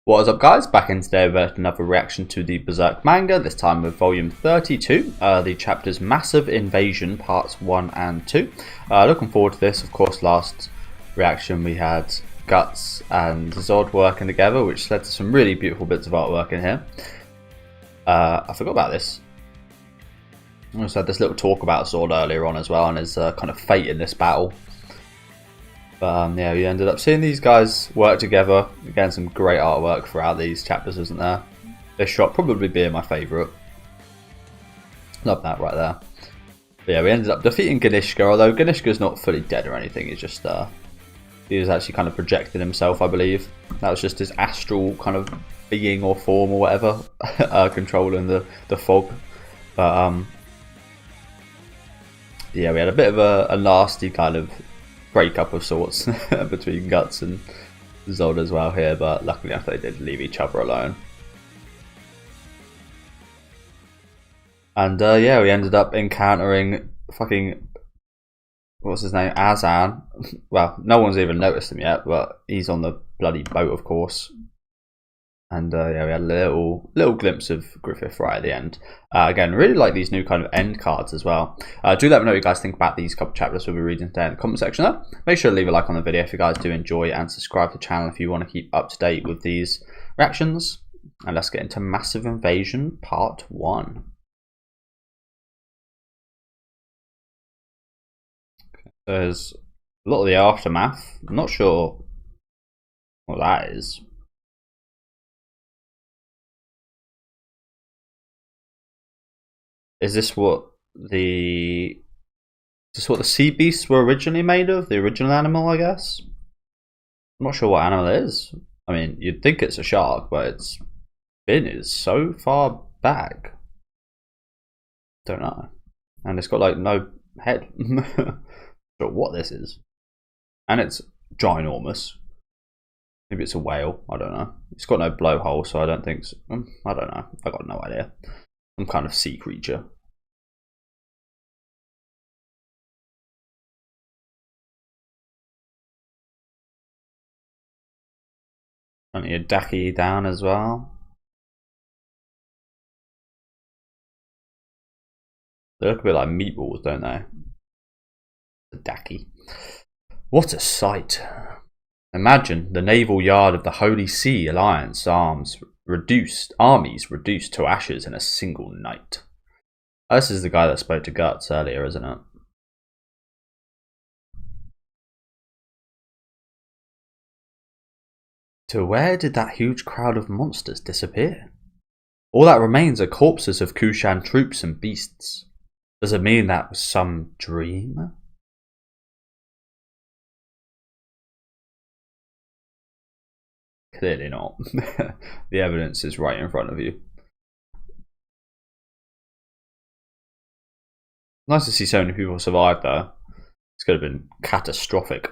What is up, guys? Back in today with another reaction to the Berserk manga, this time with volume 32, the chapters Massive Invasion parts 1 and 2. Looking forward to this. Of course, last reaction we had Guts and Zod working together, which led to some really beautiful bits of artwork in here. I forgot about this. I also had this little talk about Zod earlier on as well, and his kind of fate in this battle. But yeah, we ended up seeing these guys work together. Again, some great artwork throughout these chapters, isn't there? This shot probably being my favourite. Love that right there. But yeah, we ended up defeating Ganishka, although Ganishka's not fully dead or anything. He's just, he was actually kind of projecting himself, I believe. That was just his astral kind of being or form or whatever, controlling the fog. But yeah, we had a bit of a nasty kind of breakup of sorts between Guts and Zod as well here, but luckily enough they did leave each other alone. And yeah, we ended up encountering fucking, what's his name, Azan. Well, no one's even noticed him yet, but he's on the bloody boat, of course. And yeah, we had a little glimpse of Griffith right at the end. Again, really like these new kind of end cards as well. Do let me know what you guys think about these couple chapters we'll be reading today in the comment section though. Make sure to leave a like on the video if you guys do enjoy, and subscribe to the channel if you want to keep up to date with these reactions. And let's get into Massive Invasion Part 1. There's a lot of the aftermath. I'm not sure what that is. Is this what the sea beasts were originally made of? The original animal, I guess? I'm not sure what animal it is. I mean, you'd think it's a shark, but its fin is so far back. Don't know. And it's got like no head. Not sure what this is. And it's ginormous. Maybe it's a whale, I don't know. It's got no blowhole, so I don't think so. I don't know. I got no idea. Some kind of sea creature. And a Daki down as well. They look a bit like meatballs, don't they? The Daki. What a sight. Imagine the naval yard of the Holy See Alliance armies reduced to ashes in a single night. Oh, this is the guy that spoke to Guts earlier, isn't it? To where did that huge crowd of monsters disappear? All that remains are corpses of Kushan troops and beasts. Does it mean that was some dream? Clearly not. The evidence is right in front of you. Nice to see so many people survive though. It's could have been catastrophic.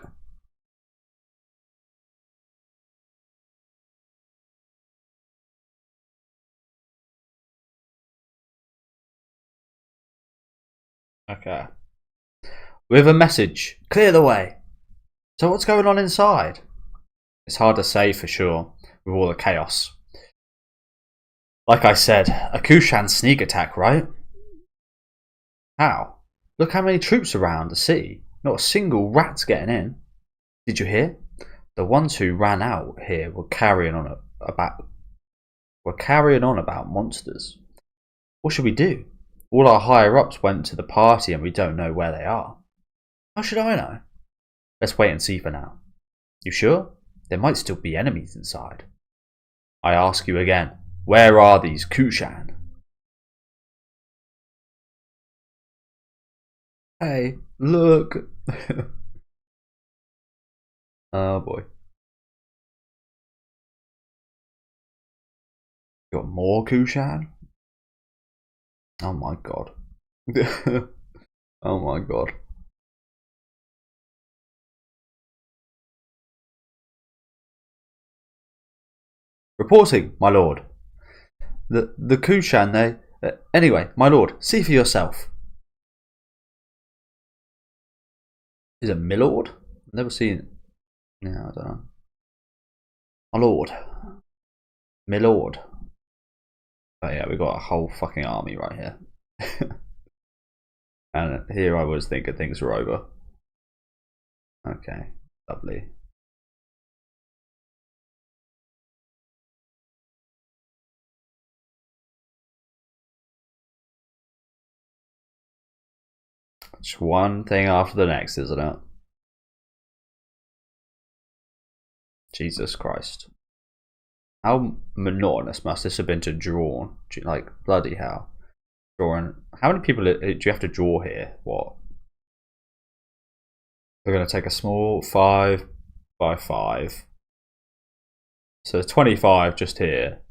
Okay. We have a message. Clear the way. So what's going on inside? It's hard to say for sure with all the chaos. Like I said, a Kushan sneak attack, right? How? Look how many troops around the city. Not a single rat's getting in. Did you hear? The ones who ran out here were carrying on about monsters. What should we do? All our higher ups went to the party and we don't know where they are. How should I know? Let's wait and see for now. You sure? There might still be enemies inside. I ask you again, where are these Kushan? Hey, look. Oh boy. Got more Kushan? Oh my god. Oh my god. Reporting, my lord. The Kushan, they... anyway, my lord, see for yourself. Is it Milord? I've never seen it. Yeah, I don't know. My lord. My lord. Oh yeah, we got a whole fucking army right here. And here I was thinking things were over. Okay, lovely. Just one thing after the next, isn't it? Jesus Christ. How monotonous must this have been to draw? Like, bloody hell. Drawing. How many people do you have to draw here? What? We're going to take a small 5 by 5. So 25 just here.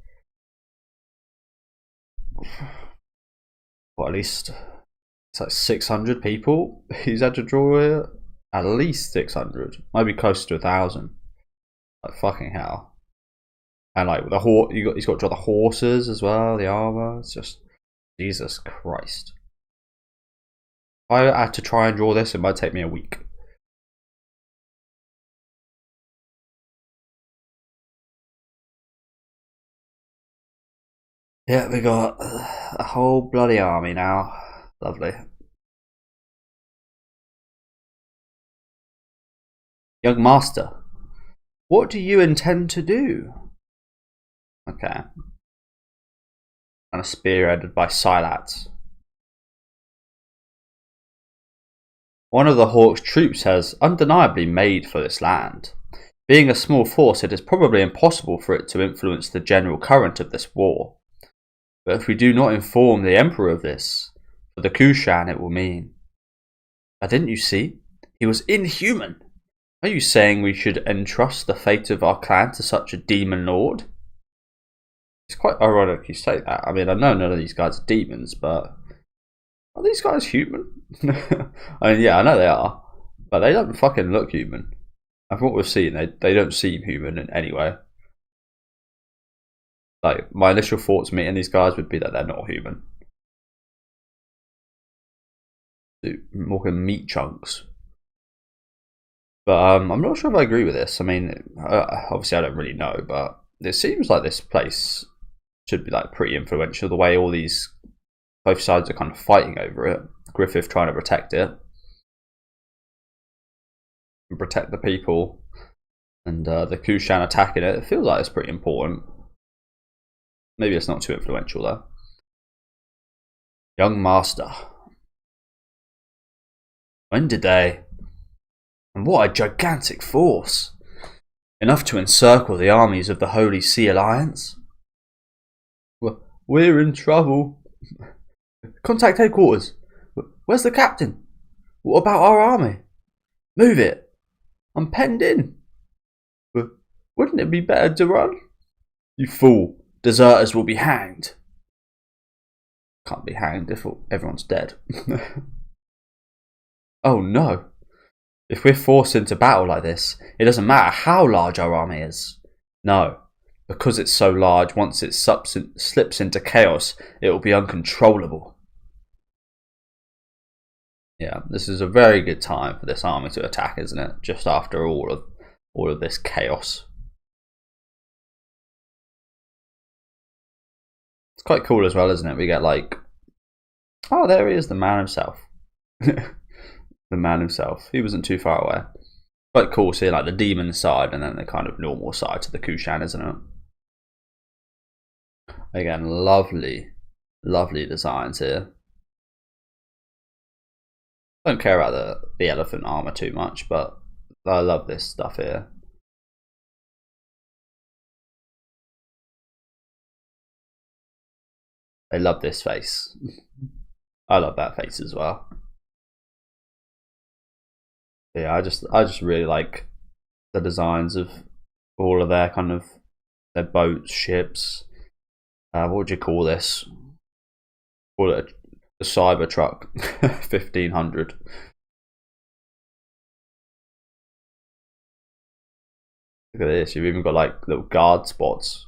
Well, at least it's like 600 people he's had to draw here. At least 600. Might be close to 1,000. Like, fucking hell. And like the he's got to draw the horses as well, the armor. It's just Jesus Christ. If I had to try and draw this, it might take me a week. Yeah, we got a whole bloody army now. Lovely. Young master, what do you intend to do? Okay. And a spearheaded by Silats. One of the Hawk's troops has undeniably made for this land. Being a small force, it is probably impossible for it to influence the general current of this war. But if we do not inform the Emperor of this, for the Kushan it will mean. Now, didn't you see? He was inhuman. Are you saying we should entrust the fate of our clan to such a demon lord? It's quite ironic you say that. I mean, I know none of these guys are demons, but are these guys human? I mean, yeah, I know they are, but they don't fucking look human. And from what we've seen, they don't seem human in any way. Like, my initial thoughts meeting these guys would be that they're not human. Walking meat chunks. But I'm not sure if I agree with this. I mean, obviously I don't really know, but it seems like this place should be like pretty influential. The way all these both sides are kind of fighting over it. Griffith trying to protect it and protect the people, and the Kushan attacking it. It feels like it's pretty important. Maybe it's not too influential though. Young master. When did they? And what a gigantic force! Enough to encircle the armies of the Holy Sea Alliance? We're in trouble. Contact headquarters. Where's the captain? What about our army? Move it. I'm penned in. Wouldn't it be better to run? You fool. Deserters will be hanged. Can't be hanged if everyone's dead. Oh no. If we're forced into battle like this, it doesn't matter how large our army is. No. Because it's so large, once it slips into chaos, it will be uncontrollable. Yeah, this is a very good time for this army to attack, isn't it? Just after all of this chaos. It's quite cool as well, isn't it? We get like, oh, there he is, the man himself. The man himself. He wasn't too far away. Quite cool seeing like the demon side and then the kind of normal side to the Kushan, isn't it? Again, lovely, lovely designs here. Don't care about the elephant armor too much, but I love this stuff here. I love this face. I love that face as well. Yeah, I just really like the designs of all of their kind of their boats, ships. What would you call this? Call it a cyber truck, 1500. Look at this. You've even got like little guard spots.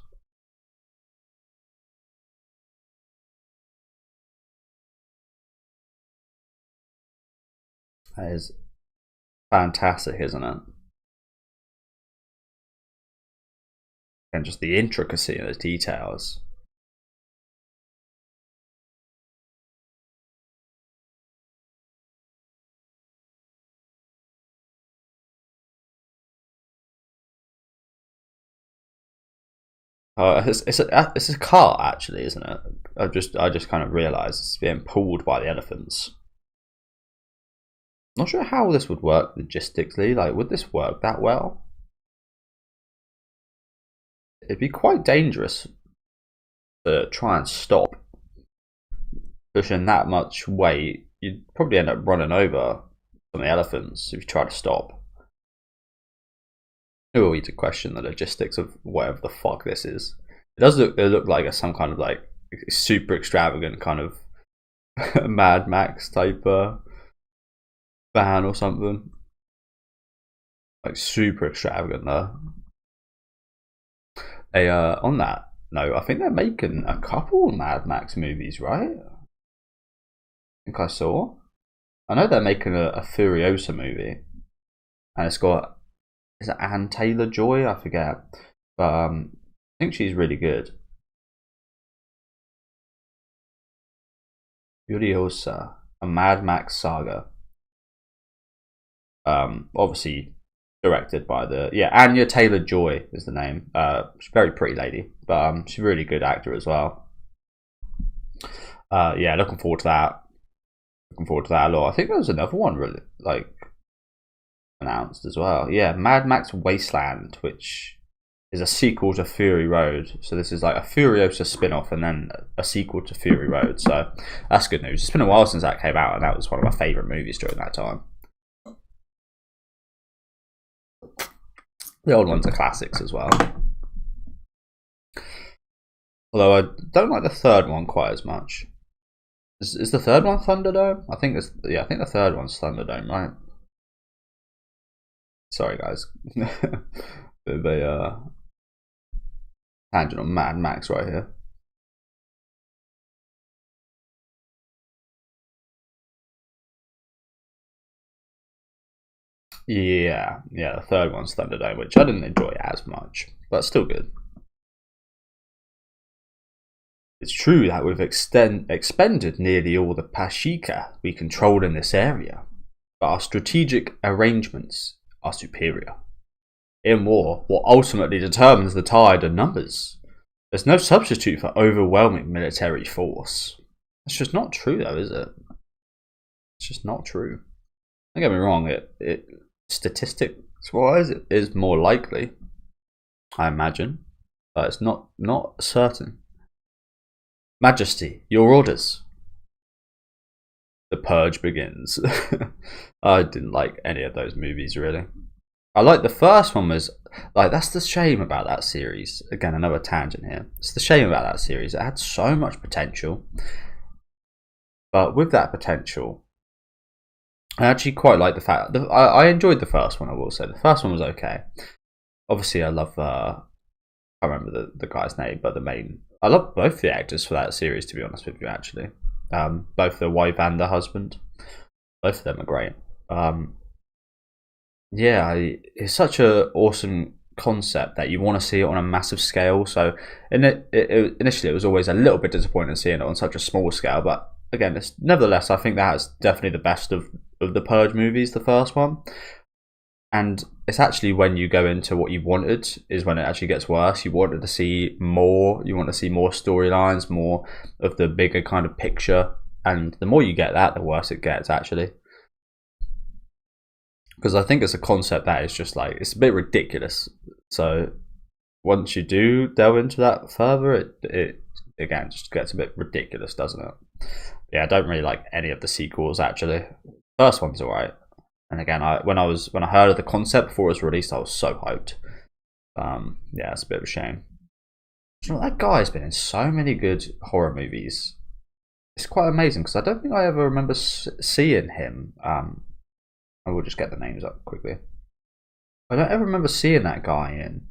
That is fantastic, isn't it? and just the intricacy and the details. It's a cart actually, isn't it? I just kind of realised it's being pulled by the elephants. Not sure how this would work logistically. Like, would this work that well? It'd be quite dangerous to try and stop pushing that much weight. You'd probably end up running over some of the elephants if you try to stop. Who are we to question the logistics of whatever the fuck this is? It does look like some kind of like super extravagant kind of Mad Max type van or something. Like super extravagant though. They on that note, I think they're making a couple of Mad Max movies, right? I think I saw. I know they're making a Furiosa movie, and it's got, is it Anne Taylor-Joy? I forget, but I think she's really good. Furiosa, a Mad Max saga. Obviously directed by Anya Taylor-Joy is the name. She's a very pretty lady, but she's a really good actor as well. Yeah, looking forward to that. Looking forward to that a lot. I think there was another one really like announced as well. Yeah, Mad Max Wasteland, which is a sequel to Fury Road. So this is like a Furiosa spin-off and then a sequel to Fury Road. So that's good news. It's been a while since that came out, and that was one of my favourite movies during that time. The old ones are classics as well. Although I don't like the third one quite as much. Is the third one Thunderdome? I think the third one's Thunderdome, right? Sorry guys. Bit of a tangent on Mad Max right here. Yeah, the third one's Thunderdome, which I didn't enjoy as much, but still good. It's true that we've expended nearly all the Pashika we control in this area, but our strategic arrangements are superior. In war, what ultimately determines the tide are numbers. There's no substitute for overwhelming military force. That's just not true though, is it? It's just not true. Don't get me wrong, it statistics-wise, it is more likely, I imagine, but it's not certain. Majesty, your orders. The Purge begins. I didn't like any of those movies really. I like the first one was like, that's the shame about that series. Again, another tangent here. It's the shame about that series. It had so much potential, but with that potential, I actually quite like the fact that I enjoyed the first one. I will say the first one was okay. Obviously, I love. I can't remember the guy's name, but I love both the actors for that series. To be honest with you, actually, both the wife and the husband, both of them are great. Yeah, it's such an awesome concept that you want to see it on a massive scale. So, initially, it was always a little bit disappointing seeing it on such a small scale, but again, nevertheless, I think that's definitely the best of the Purge movies, the first one. And it's actually when you go into what you wanted is when it actually gets worse. You wanted to see more. You want to see more storylines, more of the bigger kind of picture. And the more you get that, the worse it gets, actually. Because I think it's a concept that is just like, it's a bit ridiculous. So once you do delve into that further, it again just gets a bit ridiculous, doesn't it? Yeah, I don't really like any of the sequels actually. First one's alright. And again, when I heard of the concept before it was released, I was so hyped. Yeah, it's a bit of a shame. You know, that guy's been in so many good horror movies. It's quite amazing because I don't think I ever remember seeing him. I will just get the names up quickly. I don't ever remember seeing that guy in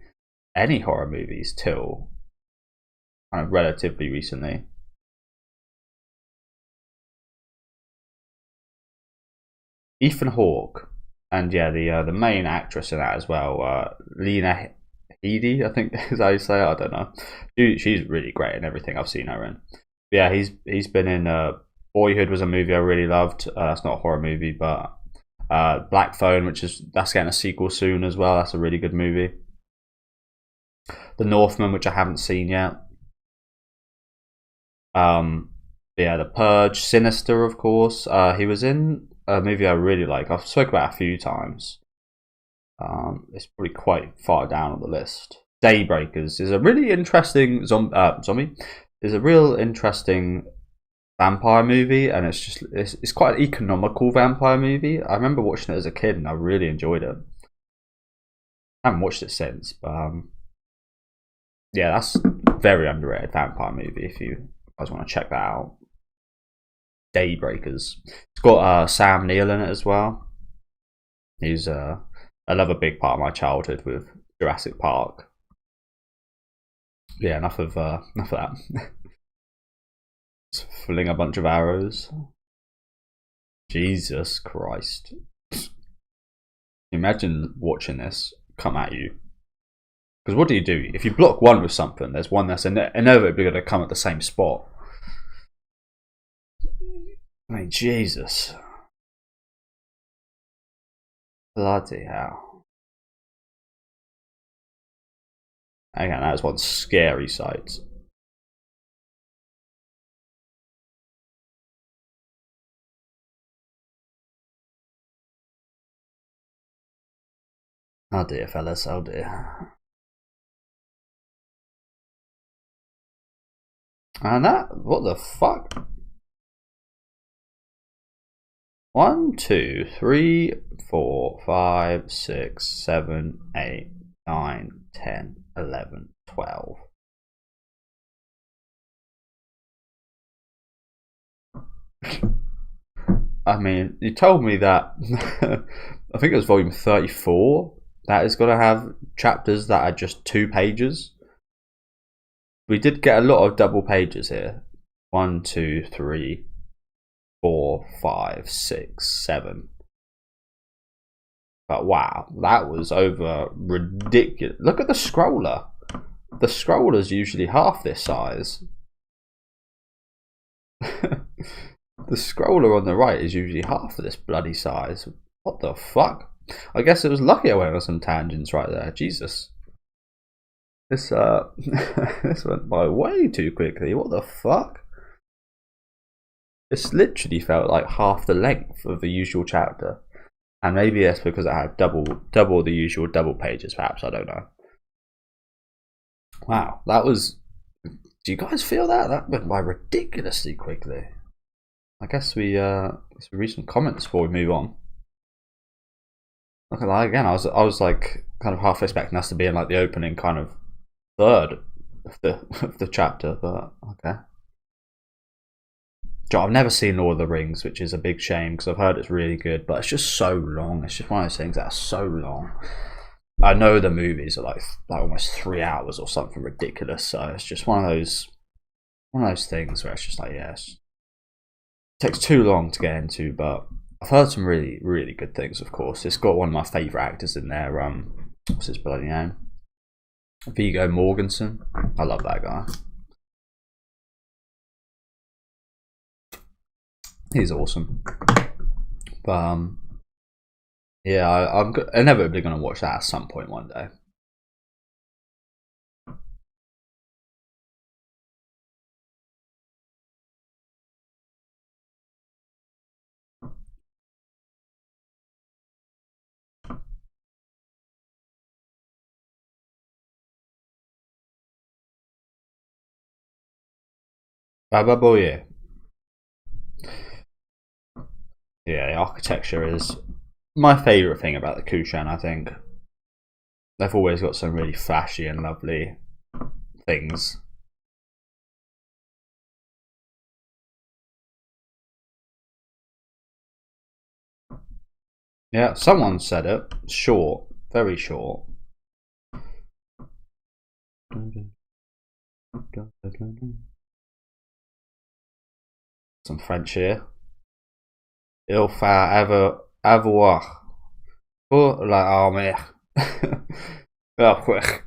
any horror movies till kind of relatively recently. Ethan Hawke, and yeah, the main actress in that as well, Lena Edie, I think is how you say it. I don't know. She's really great in everything I've seen her in. But yeah, he's been in Boyhood was a movie I really loved. That's not a horror movie, but Black Phone, that's getting a sequel soon as well. That's a really good movie. The Northman, which I haven't seen yet. Yeah, The Purge, Sinister, of course. He was in a movie I really like. I've spoken about it a few times. It's probably quite far down on the list. Daybreakers is a really interesting zombie. Is a real interesting vampire movie, and it's quite an economical vampire movie. I remember watching it as a kid, and I really enjoyed it. I haven't watched it since, but yeah, that's a very underrated vampire movie. If you guys want to check that out, Daybreakers. It's got Sam Neill in it as well. He's another big part of my childhood with Jurassic Park. Yeah, enough of that. Just fling a bunch of arrows. Jesus Christ! Imagine watching this come at you. Because what do? If you block one with something, there's one that's inevitably going to come at the same spot. I mean, Jesus. Bloody hell. Again, that was one scary sight. Oh dear, fellas, oh dear. And what the fuck? 1, 2, 3, 4, 5, 6, 7, 8, 9, 10, 11, 12. I mean, you told me that I think it was volume 34 that is going to have chapters that are just 2 pages. We did get a lot of double pages here. 1, 2, 3, 4, 5, 6, 7. But wow, that was over ridiculous. Look at the scroller. The scroller's usually half this size. The scroller on the right is usually half of this bloody size. What the fuck? I guess it was lucky I went on some tangents right there. Jesus. This this went by way too quickly. What the fuck? This literally felt like half the length of the usual chapter. And maybe that's because I had double the usual double pages, perhaps, I don't know. Wow, that was... Do you guys feel that? That went by ridiculously quickly. I guess we read some comments before we move on. Look at that again. I was like kind of half expecting us to be in like the opening kind of third of the chapter, but okay. I've never seen Lord of the Rings, which is a big shame because I've heard it's really good, but it's just so long. It's just one of those things that's so long. I know the movies are like almost 3 hours or something ridiculous, so it's just one of those things where it's just like, yes, it takes too long to get into. But I've heard some really, really good things. Of course, it's got one of my favourite actors in there. What's his bloody name? Viggo Mortensen. I love that guy. He's awesome. But yeah, I'm inevitably going to watch that at some point one day. Baba Boye. Yeah, the architecture is my favourite thing about the Kushan, I think. They've always got some really flashy and lovely things. Yeah, someone said it. Short. Very short. Some French here. Il faut avoir pour l'armée. Oh, quick.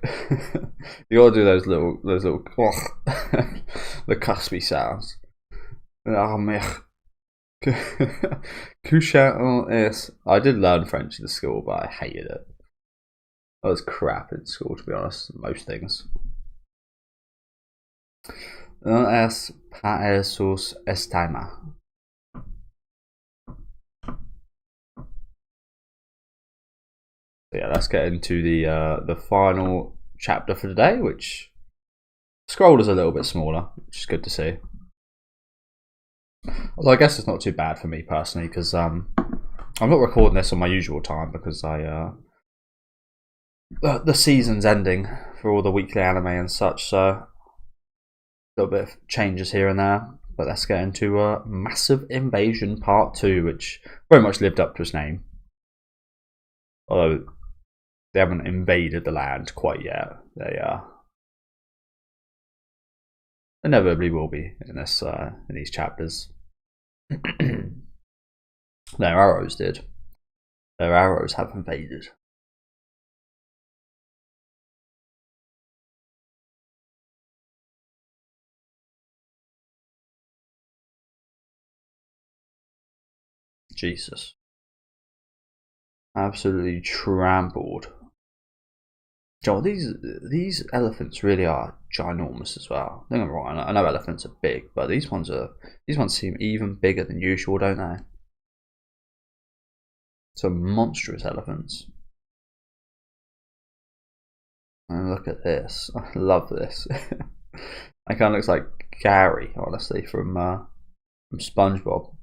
You gotta do those little the cuspy sounds. Oh, mech. Kushan is. I did learn French in school, but I hated it. I was crap in school, to be honest. Most things. Es para sus estima. Yeah, let's get into the final chapter for today, which scroll is a little bit smaller, which is good to see. Although I guess it's not too bad for me personally, because I'm not recording this on my usual time because the season's ending for all the weekly anime and such, so a little bit of changes here and there. But let's get into Massive Invasion Part 2, which very much lived up to its name. Although they haven't invaded the land quite yet. They inevitably will be in this in these chapters. Their arrows did. Their arrows have invaded. Jesus. Absolutely trampled. Joel, these elephants really are ginormous as well. Don't get me wrong, I know elephants are big, but these ones seem even bigger than usual, don't they? Some monstrous elephants. And look at this. I love this. It kind of looks like Gary, honestly, from SpongeBob.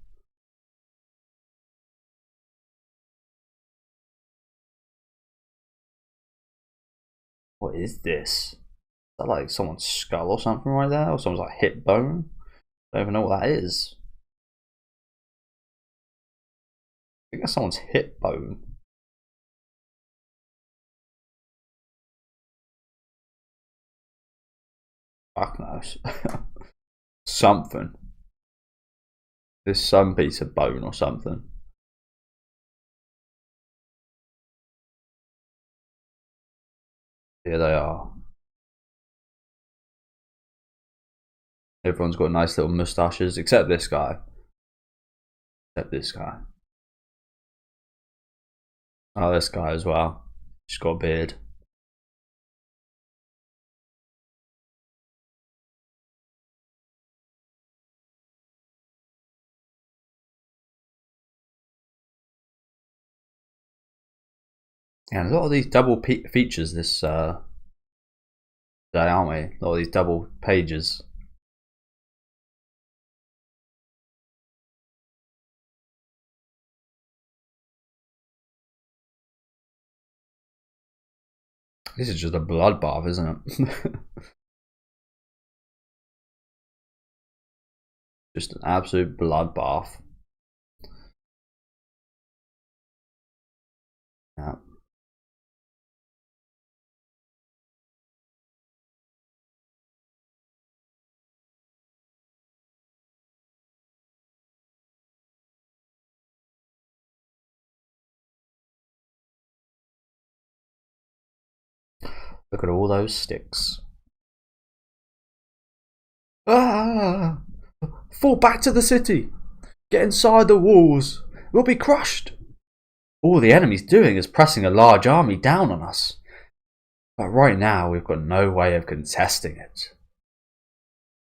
What is this? Is that like someone's skull or something right there? Or someone's like hip bone? I don't even know what that is. I think that's someone's hip bone. Fuck knows. Something. There's some piece of bone or something. Here they are. Everyone's got nice little moustaches, except this guy. Except this guy. Oh, this guy as well. He's got a beard. Yeah, a lot of these double features this today, aren't we? A lot of these double pages. This is just a bloodbath, isn't it? Just an absolute bloodbath. Yeah. Look at all those sticks. Ah! Fall back to the city! Get inside the walls! We'll be crushed! All the enemy's doing is pressing a large army down on us. But right now we've got no way of contesting it.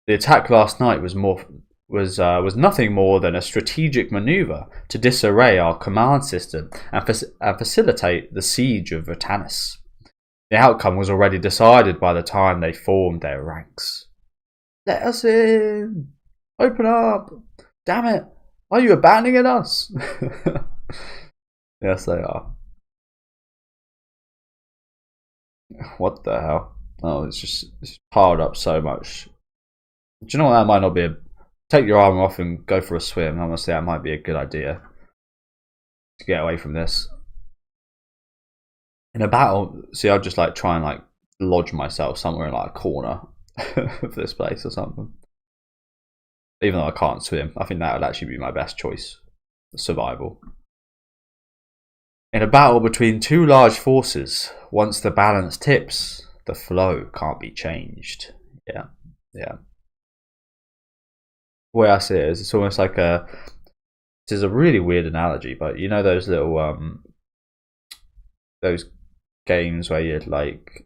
The attack last night was nothing more than a strategic maneuver to disarray our command system and facilitate the siege of Vertanis. The outcome was already decided by the time they formed their ranks. Let us in! Open up! Damn it! Are you abandoning us? Yes, they are. What the hell? Oh, it's piled up so much. Do you know what? That might not be take your armor off and go for a swim. Honestly, that might be a good idea to get away from this. In a battle, see, I'd just like try and like lodge myself somewhere in like a corner of this place or something. Even though I can't swim, I think that would actually be my best choice. Survival. In a battle between two large forces, once the balance tips, the flow can't be changed. Yeah, yeah. The way I see it is, it's almost like a. This is a really weird analogy, but you know those little those games where you'd like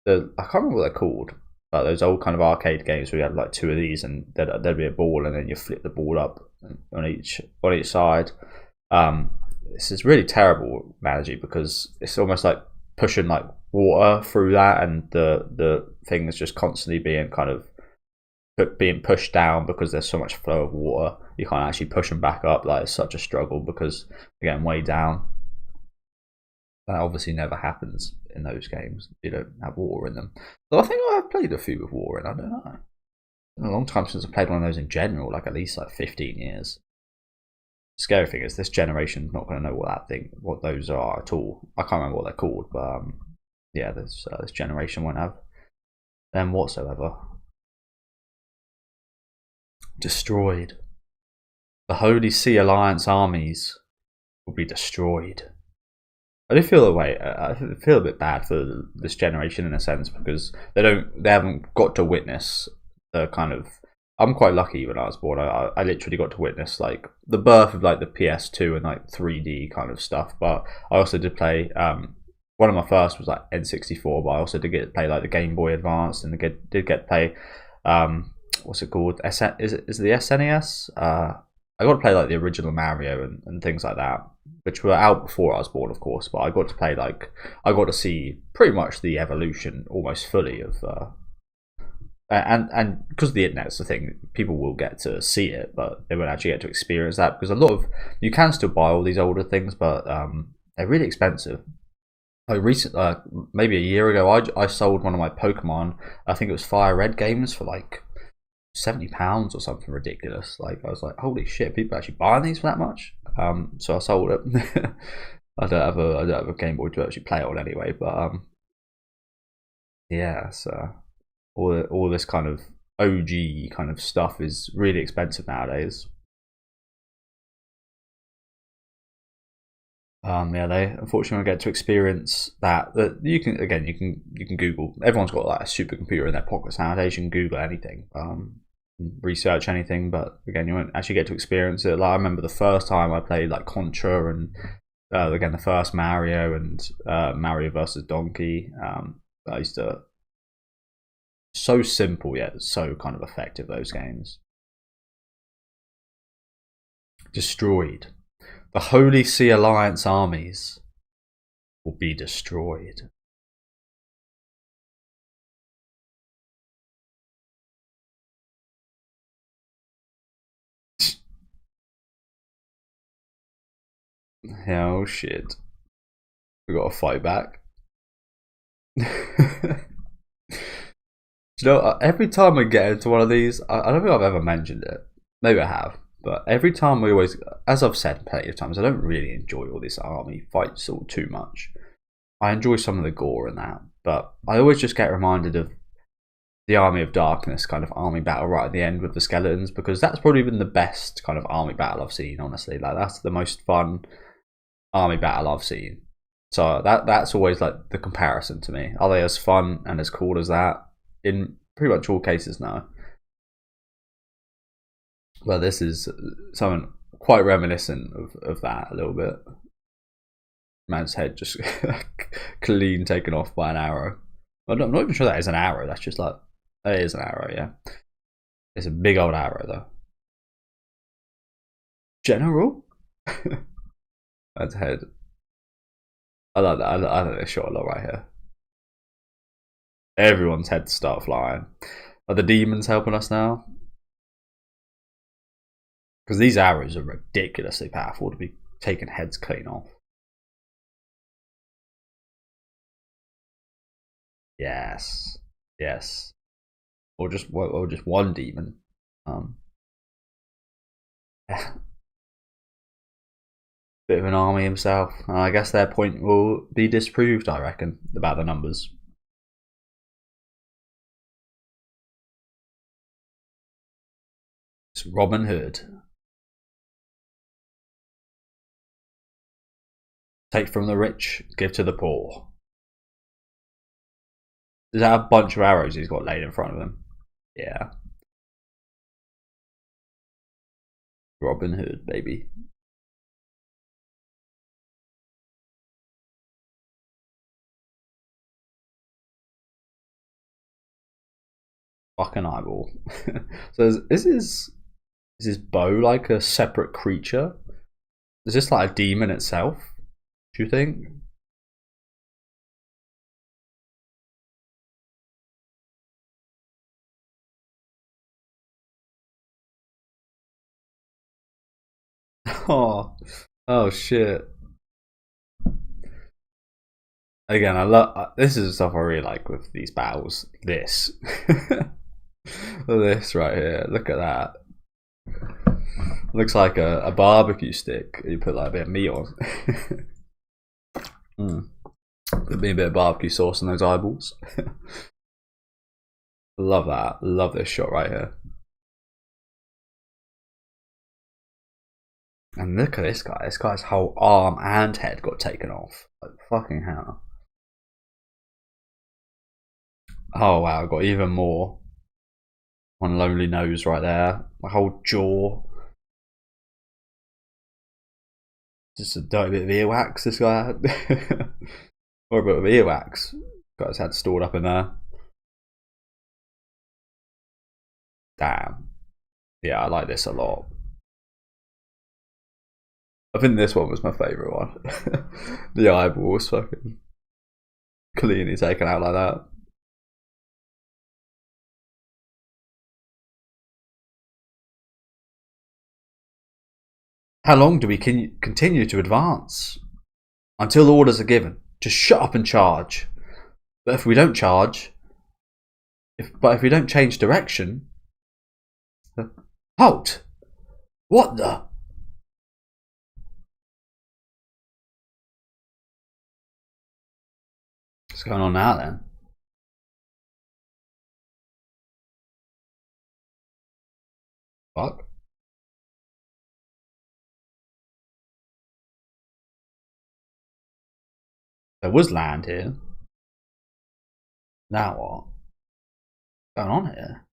I can't remember what they're called, but those old kind of arcade games where you had like two of these, and there'd be a ball, and then you flip the ball up on each side. This is really terrible analogy because it's almost like pushing like water through that, and the thing is just constantly being kind of being pushed down because there's so much flow of water. You can't actually push them back up. Like, it's such a struggle because they're getting way down. That obviously never happens in those games. You don't have water in them. Though I think I've played a few with water in. I don't know. It's been a long time since I played one of those in general. Like at least like 15 years. Scary thing is this generation's not going to know what those are at all. I can't remember what they're called, but yeah, this generation won't have them whatsoever. Destroyed. The Holy See Alliance armies will be destroyed. I do feel I feel a bit bad for this generation in a sense because they haven't got to witness the kind of. I'm quite lucky when I was born. I literally got to witness like the birth of like the PS2 and like 3D kind of stuff. But I also did play. One of my first was like N64, but I also did get to play like the Game Boy Advance and did get to play. What's it called? Is it the SNES? I got to play like the original Mario and things like that, which were out before I was born, of course. But I got to play I got to see pretty much the evolution almost fully of, and because the internet's the thing, people will get to see it, but they won't actually get to experience that because you can still buy all these older things, but they're really expensive. Like maybe a year ago, I sold one of my Pokemon. I think it was Fire Red games for like £70 or something ridiculous. Like I was like, holy shit, people actually buying these for that much? So I sold it. I don't have a Game Boy to actually play it on anyway, but yeah, so all this kind of OG kind of stuff is really expensive nowadays. Yeah, they unfortunately don't get to experience that. You can Google. Everyone's got like a supercomputer in their pockets nowadays. You can Google anything, research anything, but again, you won't actually get to experience it. Like I remember the first time I played like Contra and again the first Mario and Mario versus Donkey. I used to so simple yet so kind of effective, those games. Destroyed. The Holy See Alliance armies will be destroyed. Oh shit. We gotta fight back. You know, every time we get into one of these, I don't think I've ever mentioned it. Maybe I have, but every time we always, as I've said plenty of times, I don't really enjoy all this army fights all too much. I enjoy some of the gore and that, but I always just get reminded of the Army of Darkness kind of army battle right at the end with the skeletons, because that's probably been the best kind of army battle I've seen, honestly. Like that's the most fun army battle I've seen. So that's always like the comparison to me. Are they as fun and as cool as that? In pretty much all cases now. Well, this is something quite reminiscent of that a little bit. Man's head just clean taken off by an arrow. I'm not even sure that is an arrow. That's just like, it is an arrow, yeah. It's a big old arrow though. General? That's head. I like that. I think they shot a lot right here. Everyone's heads start flying. Are the demons helping us now? Because these arrows are ridiculously powerful to be taking heads clean off. Yes. Yes. Or just one demon. Bit of an army himself. I guess their point will be disproved, I reckon, about the numbers. It's Robin Hood. Take from the rich, give to the poor. Does that have a bunch of arrows he's got laid in front of him? Yeah. Robin Hood, baby. Fucking eyeball. So is his bow like a separate creature? Is this like a demon itself? Do you think? Oh shit. Again, I love this is the stuff I really like with these battles. This. This right here. Look at that. Looks like a barbecue stick. You put like a bit of meat on. There'd be a bit of barbecue sauce on those eyeballs. Love that. Love this shot right here. And look at this guy. This guy's whole arm and head got taken off. Like, fucking hell. Oh wow, got even more. One lonely nose right there. My whole jaw. Just a dirty bit of earwax this guy had. Or a bit of earwax. Got his head stored up in there. Damn. Yeah, I like this a lot. I think this one was my favourite one. The eyeball was fucking cleanly taken out like that. How long do we continue to advance? Until orders are given. Just shut up and charge. But if we don't charge, if we don't change direction, halt! What the? What's going on now then? Fuck. There was land here. Now what? What's going on here?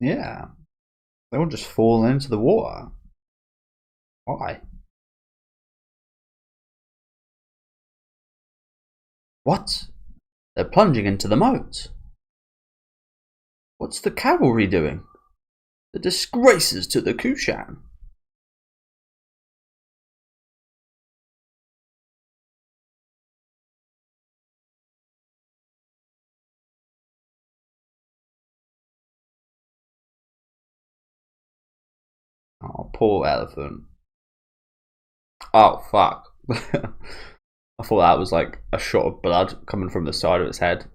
Yeah. They all just fall into the water. Why? What? They're plunging into the moat. What's the cavalry doing? The disgraces to the Kushan. Oh, poor elephant. Oh, fuck. I thought that was like a shot of blood coming from the side of its head.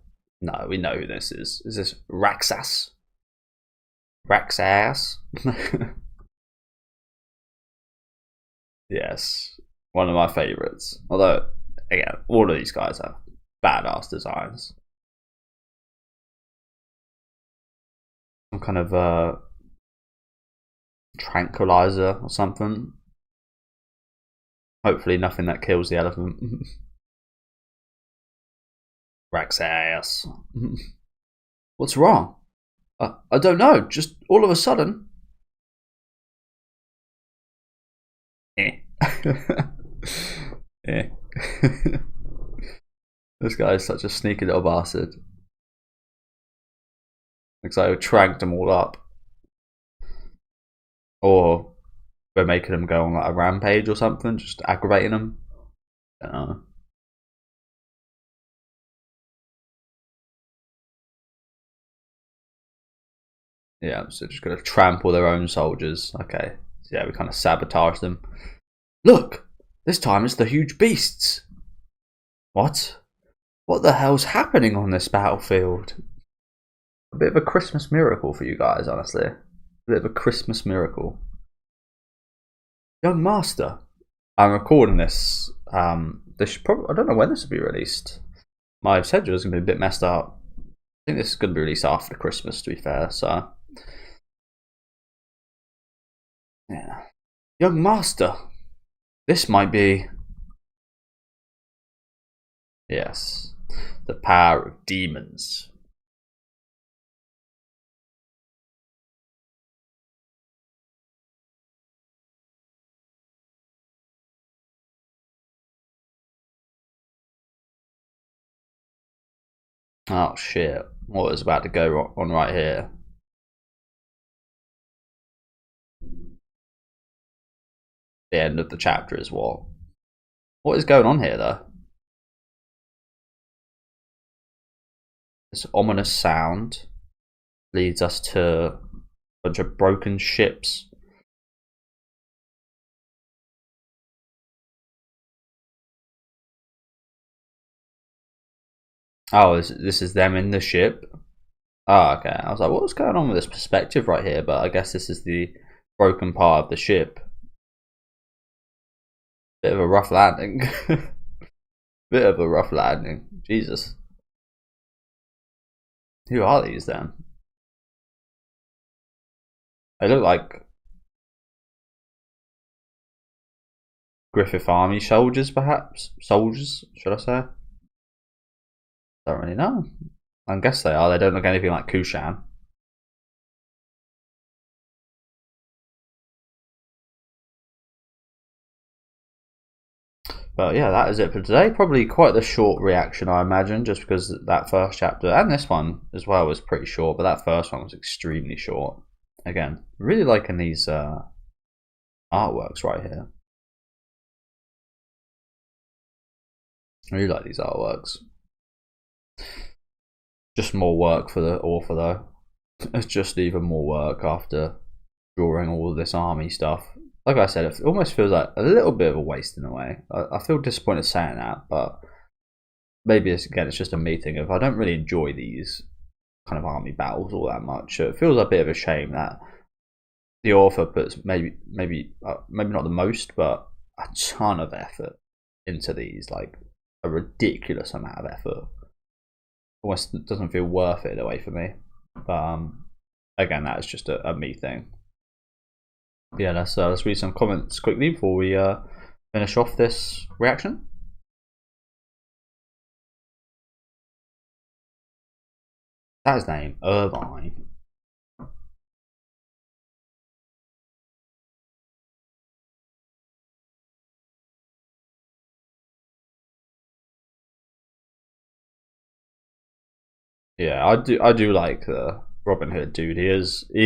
No, we know who this is. Is this Raksas? Raksas? Yes, one of my favourites. Although, again, all of these guys have badass designs. Some kind of tranquilizer or something. Hopefully nothing that kills the elephant. Raksas. What's wrong? I don't know, just all of a sudden. Eh. Eh. This guy is such a sneaky little bastard. Looks like I tranked them all up. Or we're making them go on like a rampage or something, just aggravating them. I don't know. Yeah, so just gonna trample their own soldiers. Okay, so yeah, we kind of sabotage them. Look, this time it's the huge beasts. What? What the hell's happening on this battlefield? A bit of a Christmas miracle for you guys, honestly. A bit of a Christmas miracle. Young Master. I'm recording this. This should probably, I don't know when this will be released. My schedule is going to be a bit messed up. I think this is going to be released after Christmas, to be fair. So, yeah. Young Master. This might be. Yes. The power of demons. Oh shit. What is about to go on right here? The end of the chapter is what? What is going on here though? This ominous sound leads us to a bunch of broken ships. Oh, this is them in the ship. Oh, okay. I was like, what's going on with this perspective right here? But I guess this is the broken part of the ship. Bit of a rough landing. Bit of a rough landing. Jesus. Who are these then? They look like Griffith Army soldiers, perhaps? Soldiers, should I say? Don't really know. I guess they are. They don't look anything like Kushan. But yeah, that is it for today. Probably quite the short reaction, I imagine, just because that first chapter and this one as well was pretty short, but that first one was extremely short. Again, really liking these artworks right here. I really like these artworks. Just more work for the author though. It's just even more work after drawing all of this army stuff. Like I said, it almost feels like a little bit of a waste in a way. I feel disappointed saying that, but maybe it's just a me thing of I don't really enjoy these kind of army battles all that much. So it feels a bit of a shame that the author puts maybe not the most, but a ton of effort into these, like a ridiculous amount of effort. Almost doesn't feel worth it in a way for me. But again, that is just a me thing. Yeah, let's read some comments quickly before we finish off this reaction. That's his name, Irvine. Yeah, I do like the Robin Hood dude. He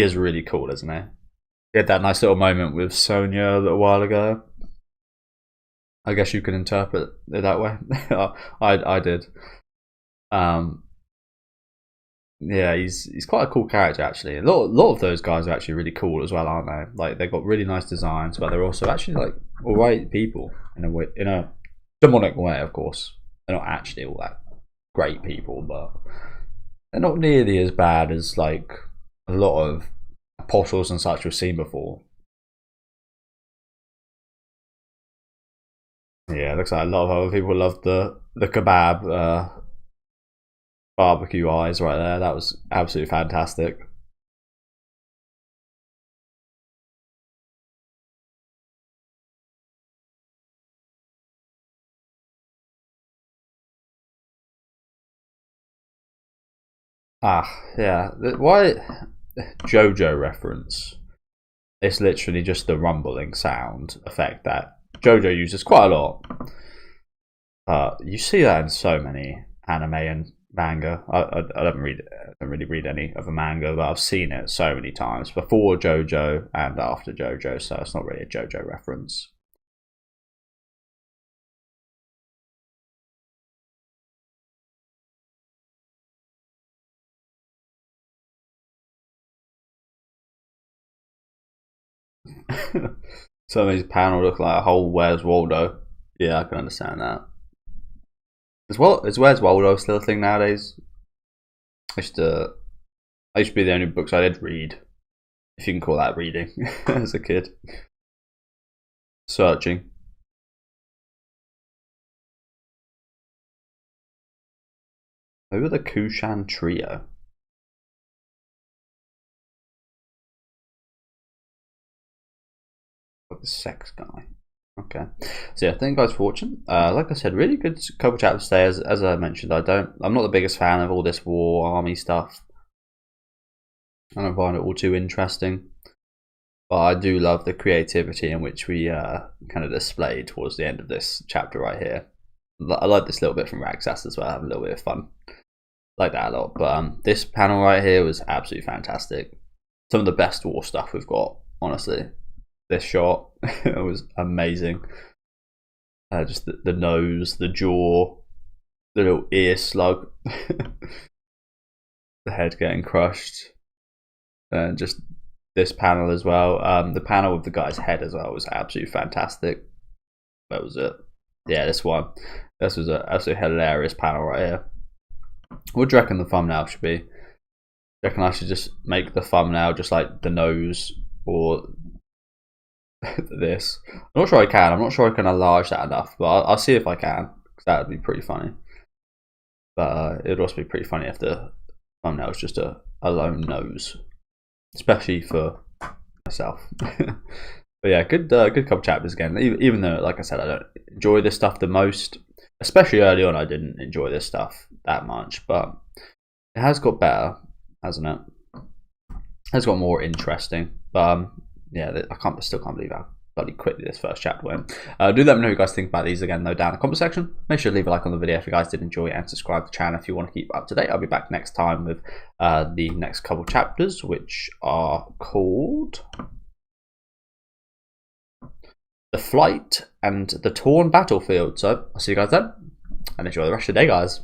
is really cool, isn't he? He had that nice little moment with Sonya a little while ago. I guess you can interpret it that way. I did. Yeah, he's quite a cool character actually. A lot of those guys are actually really cool as well, aren't they? Like they've got really nice designs, but they're also actually like alright people in a way, in a demonic way, of course. They're not actually all that great people, but they're not nearly as bad as like a lot of apostles and such we've seen before. Yeah, it looks like a lot of other people love the kebab barbecue eyes right there. That was absolutely fantastic. Yeah. Why JoJo reference? It's literally just the rumbling sound effect that JoJo uses quite a lot. You see that in so many anime and manga. I don't really read any of a manga, but I've seen it so many times before JoJo and after JoJo, so it's not really a JoJo reference. Some of his panel look like a whole Where's Waldo. Yeah, I can understand that. Is Where's Waldo still a thing nowadays? I used to be the only books I did read, if you can call that reading, as a kid. Searching. Who are the Kushan trio? The sex guy. Okay, so yeah, thank you guys for watching. Like I said, really good couple chapters today. As I mentioned, I'm not the biggest fan of all this war army stuff. I don't find it all too interesting, but I do love the creativity in which we kind of displayed towards the end of this chapter right here. I like this little bit from Raksas as well. Have a little bit of fun, like that a lot. But this panel right here was absolutely fantastic. Some of the best war stuff we've got, honestly. This shot it was amazing. Just the nose, the jaw, the little ear slug, the head getting crushed, and just this panel as well. The panel with the guy's head as well was absolutely fantastic. That was it. Yeah, this one. This was an absolutely hilarious panel right here. What do you reckon the thumbnail should be? Do you reckon I should just make the thumbnail just like the nose or this? I'm not sure I can. I'm not sure I can enlarge that enough, but I'll see if I can, because that would be pretty funny. But it would also be pretty funny if the thumbnail is just a lone nose, especially for myself. But yeah, good couple chapters again. Even though, like I said, I don't enjoy this stuff the most, especially early on. I didn't enjoy this stuff that much, but it has got better, hasn't it? It has got more interesting. But yeah, I still can't believe how bloody quickly this first chapter went. Do let me know what you guys think about these again, though, down in the comment section. Make sure to leave a like on the video if you guys did enjoy it, and subscribe to the channel if you want to keep up to date. I'll be back next time with the next couple chapters, which are called The Flight and the Torn Battlefield. So I'll see you guys then, and enjoy the rest of the day, guys.